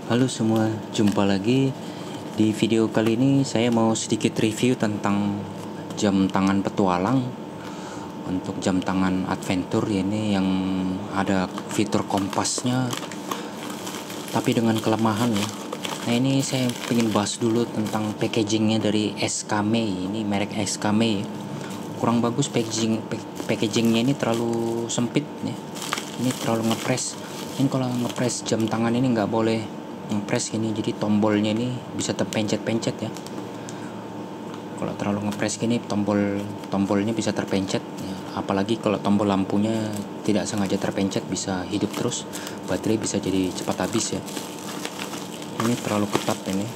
Halo semua, jumpa lagi. Di video kali ini saya mau sedikit review tentang jam tangan petualang. Untuk jam tangan adventure ini yang ada fitur kompasnya, tapi dengan kelemahan ya. Nah, ini saya ingin bahas dulu tentang packagingnya dari SKMei. Ini merek SKMei. Kurang bagus packagingnya, ini terlalu sempit ya. Ini terlalu ngepres. Ini kalau ngepres jam tangan ini nggak boleh ngepres gini, jadi tombolnya ini bisa terpencet-pencet ya. Kalau terlalu ngepres gini, tombolnya bisa terpencet ya. Apalagi kalau tombol lampunya tidak sengaja terpencet, bisa hidup terus, baterai bisa jadi cepat habis ya. Ini terlalu ketat, ini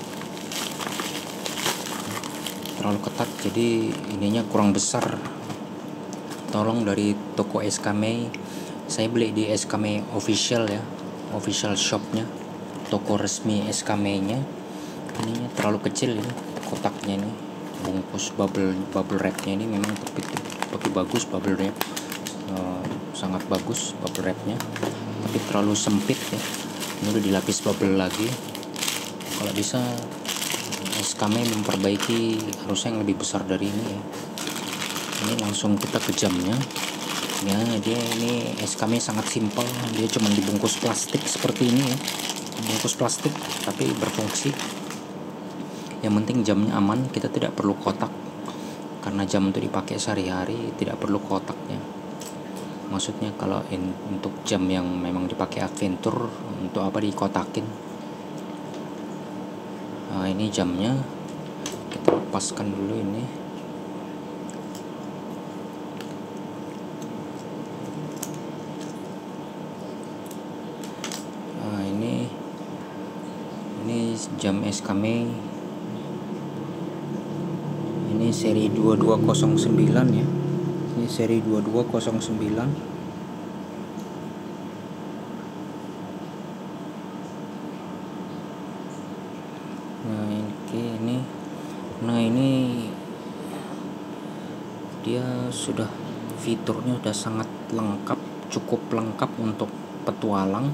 terlalu ketat, jadi ininya kurang besar. Tolong dari toko SKMei, saya beli di SKMei official ya, official shopnya, toko resmi SKMei nya. Ininya terlalu kecil ini kotaknya, ini bungkus bubble wrapnya ini memang tapi bagus, bubble wrap sangat bagus bubble wrapnya, tapi terlalu sempit ya. Ini udah dilapis bubble lagi. Kalau bisa SKMei memperbaiki, harusnya yang lebih besar dari ini ya. Ini langsung kita ke jamnya ya. Dia ini SKMei sangat simpel, dia cuma dibungkus plastik seperti ini ya, bungkus plastik tapi berfungsi. Yang penting jamnya aman, kita tidak perlu kotak karena jam untuk dipakai sehari-hari, tidak perlu kotaknya. Maksudnya kalau untuk jam yang memang dipakai adventure, untuk apa dikotakin. Nah, ini jamnya kita lepaskan dulu ini. Nah, ini jam SKMei. Ini seri 2209 ya. Ini seri 2209. Nah, ini dia sudah, fiturnya sudah sangat lengkap, cukup lengkap untuk petualang.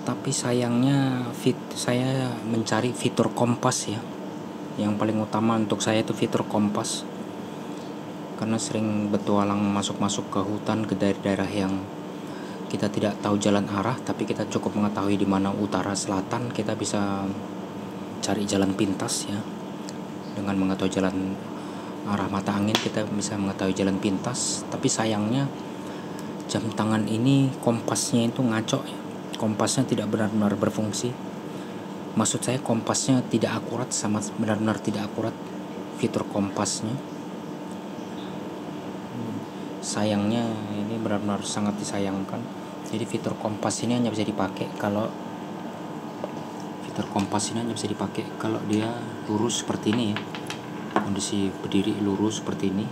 Tapi sayangnya saya mencari fitur kompas ya. Yang paling utama untuk saya itu fitur kompas. Karena sering bertualang masuk-masuk ke hutan, ke daerah-daerah yang kita tidak tahu jalan arah, tapi kita cukup mengetahui di mana utara, selatan. Kita bisa cari jalan pintas ya. Dengan mengetahui jalan arah mata angin, kita bisa mengetahui jalan pintas. Tapi sayangnya jam tangan ini kompasnya itu ngaco ya. Kompasnya tidak benar-benar berfungsi. Maksud saya kompasnya tidak akurat, sama benar-benar tidak akurat fitur kompasnya. Sayangnya ini benar-benar sangat disayangkan. Jadi fitur kompas ini hanya bisa dipakai kalau dia lurus seperti ini ya. Kondisi berdiri lurus seperti ini.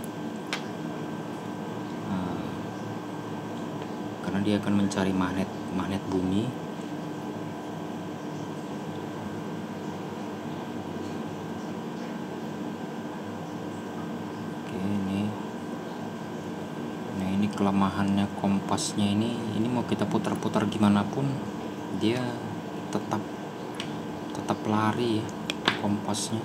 Karena dia akan mencari magnet bumi. Oke, ini kelemahannya kompasnya ini mau kita putar-putar gimana pun dia tetap lari ya kompasnya.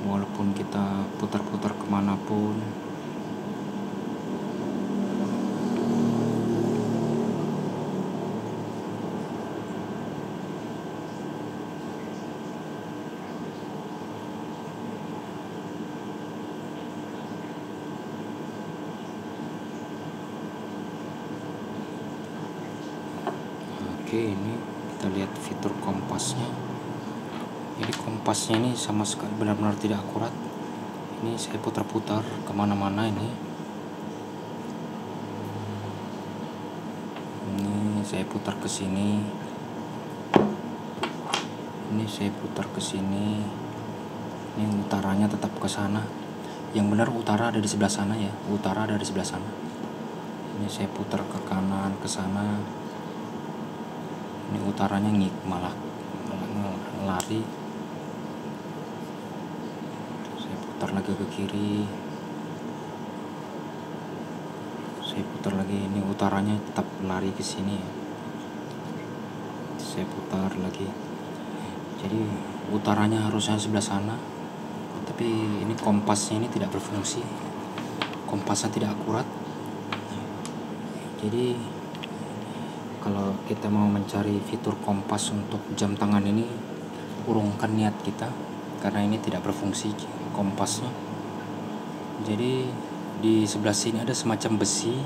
Walaupun kita putar-putar kemanapun, ini kita lihat fitur kompasnya. Jadi kompasnya ini sama sekali benar-benar tidak akurat. Ini saya putar-putar kemana-mana ini. Ini saya putar ke sini. Ini saya putar ke sini. Ini utaranya tetap ke sana. Yang benar utara ada di sebelah sana ya. Utara ada di sebelah sana. Ini saya putar ke kanan, ke sana. Ini utaranya malah lari. putar lagi ke kiri, saya putar lagi. Ini utaranya tetap lari ke sini ya. Saya putar lagi, jadi utaranya harusnya sebelah sana, tapi ini kompasnya ini tidak berfungsi, kompasnya tidak akurat. Jadi kalau kita mau mencari fitur kompas untuk jam tangan ini, urungkan niat kita, karena ini tidak berfungsi kompasnya. Jadi di sebelah sini ada semacam besi,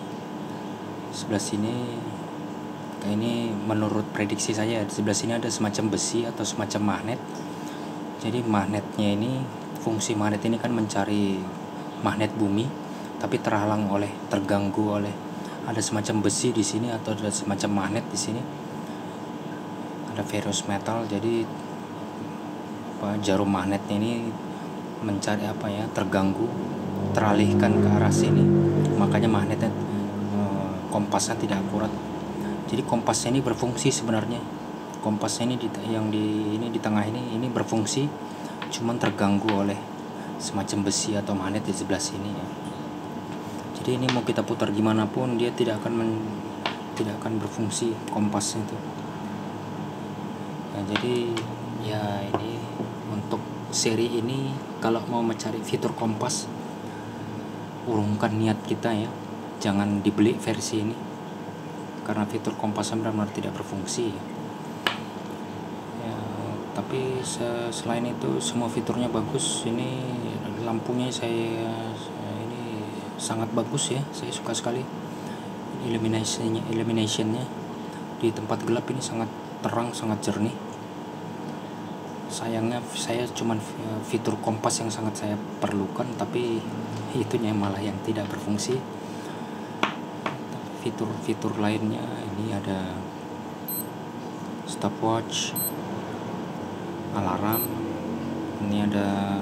sebelah sini kayak ini menurut prediksi saya, di sebelah sini ada semacam besi atau semacam magnet. Jadi magnetnya ini, fungsi magnet ini kan mencari magnet bumi, tapi terganggu oleh ada semacam besi di sini atau ada semacam magnet di sini, ada ferrous metal. Jadi jarum magnetnya ini mencari terganggu, teralihkan ke arah sini, makanya magnetnya kompasnya tidak akurat. Jadi kompasnya ini berfungsi sebenarnya, kompasnya ini di tengah ini berfungsi, cuman terganggu oleh semacam besi atau magnet di sebelah sini ya. Jadi ini mau kita putar gimana pun dia tidak akan berfungsi kompasnya itu. Nah, jadi ya ini untuk seri ini, kalau mau mencari fitur kompas, urungkan niat kita ya, jangan dibeli versi ini, karena fitur kompasnya benar-benar tidak berfungsi ya. Tapi selain itu semua fiturnya bagus. Ini lampunya ini sangat bagus ya, saya suka sekali. Illuminationnya di tempat gelap ini sangat terang, sangat jernih. Sayangnya saya cuman fitur kompas yang sangat saya perlukan, tapi itunya malah yang tidak berfungsi. Fitur-fitur lainnya ini ada stopwatch, alarm, ini ada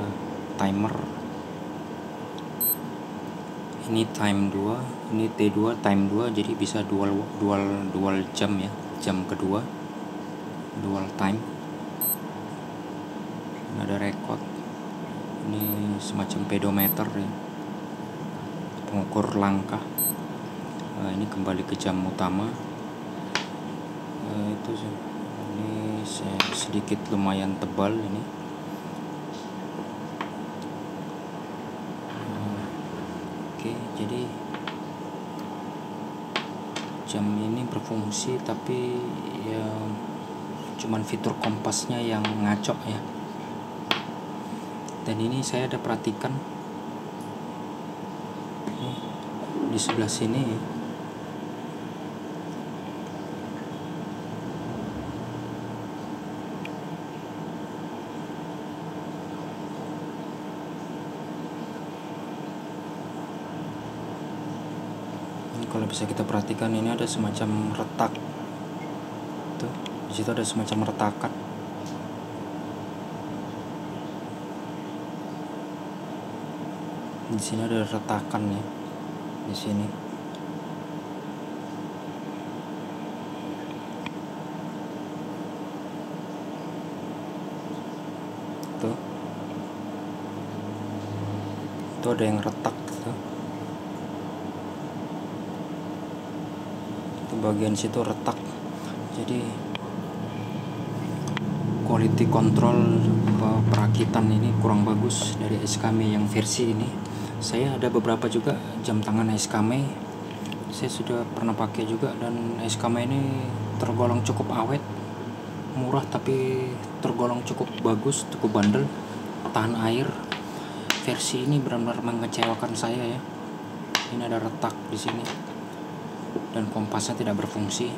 timer, ini time 2, ini T2 time 2, jadi bisa dual jam ya, jam kedua, dual time. Ini ada record, ini semacam pedometer ya, pengukur langkah. Ini kembali ke jam utama. Ini sedikit lumayan tebal ini. Oke, jadi jam ini berfungsi, tapi ya cuman fitur kompasnya yang ngaco ya. Dan ini saya ada perhatikan di sebelah sini. Kalau bisa kita perhatikan, ini ada semacam retak. Tuh, di situ ada semacam retakan. Di sini ada retakan ya. Di sini. Tuh. Itu ada yang retak tuh. Bagian situ retak. Jadi quality control perakitan ini kurang bagus dari SKME yang versi ini. Saya ada beberapa juga jam tangan SKME, saya sudah pernah pakai juga, dan SKME ini tergolong cukup awet, murah tapi tergolong cukup bagus, cukup bandel, tahan air. Versi ini benar-benar mengecewakan saya ya. Ini ada retak di sini. Dan kompasnya tidak berfungsi.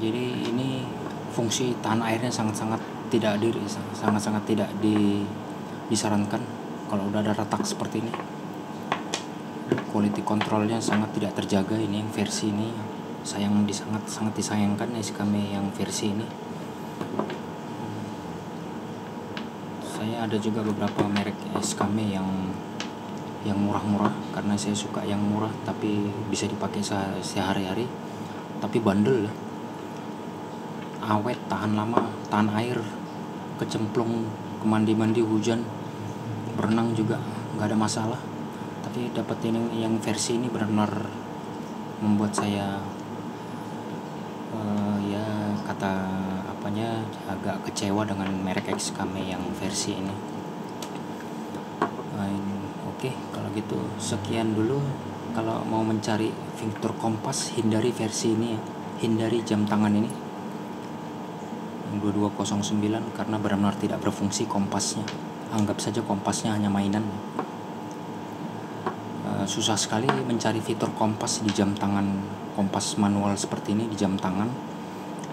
Jadi ini fungsi tahan airnya sangat-sangat tidak disarankan kalau udah ada retak seperti ini. Quality controlnya sangat tidak terjaga ini yang versi ini. Sangat disayangkan SKME yang versi ini. Saya ada juga beberapa merek SKME yang murah-murah, karena saya suka yang murah tapi bisa dipakai sehari-hari, tapi bandel, awet, tahan lama, tahan air, kecemplung, mandi hujan, berenang juga nggak ada masalah. Tapi dapat ini yang versi ini benar-benar membuat saya ya kata apanya agak kecewa dengan merek XKME yang versi ini. Oke, kalau gitu sekian dulu. Kalau mau mencari fitur kompas, hindari versi ini ya, hindari jam tangan ini 2209 karena benar-benar tidak berfungsi kompasnya. Anggap saja kompasnya hanya mainan. Susah sekali mencari fitur kompas di jam tangan, kompas manual seperti ini di jam tangan,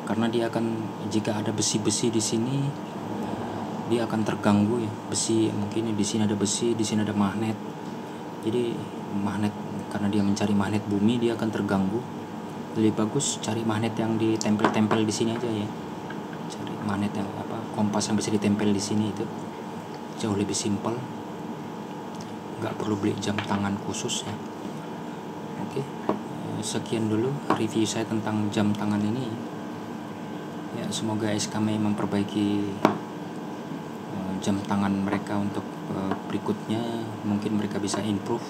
karena dia akan, jika ada besi-besi di sini dia akan terganggu ya. Besi, mungkin di sini ada besi, di sini ada magnet. Jadi magnet, karena dia mencari magnet bumi, dia akan terganggu. Lebih bagus cari magnet yang ditempel-tempel di sini aja ya. Cari magnet yang kompas yang bisa ditempel di sini, itu jauh lebih simpel. Nggak perlu beli jam tangan khusus ya. Oke, sekian dulu review saya tentang jam tangan ini ya. Semoga XKME memperbaiki jam tangan mereka untuk berikutnya. Mungkin mereka bisa improve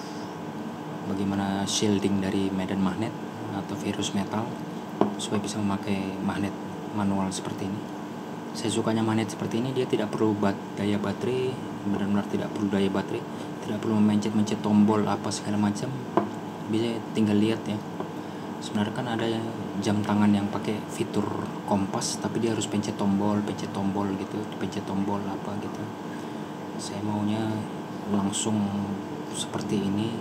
bagaimana shielding dari medan magnet atau virus metal supaya bisa memakai magnet manual seperti ini. Saya sukanya magnet seperti ini, dia tidak perlu daya baterai, benar-benar tidak perlu daya baterai, tidak perlu mencet-mencet tombol apa segala macam. Bisa tinggal lihat ya. Sebenarnya kan ada jam tangan yang pakai fitur kompas, tapi dia harus pencet tombol gitu, pencet tombol apa gitu. Saya maunya langsung seperti ini,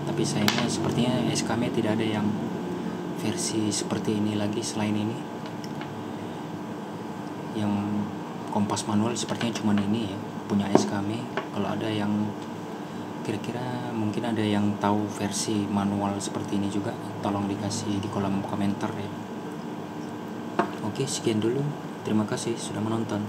tapi sayangnya sepertinya XKME tidak ada yang versi seperti ini lagi selain ini. Yang kompas manual sepertinya cuma ini ya, punya XKME. Kalau ada yang kira-kira mungkin ada yang tahu versi manual seperti ini juga, tolong dikasih di kolom komentar ya. Oke, sekian dulu. Terima kasih sudah menonton.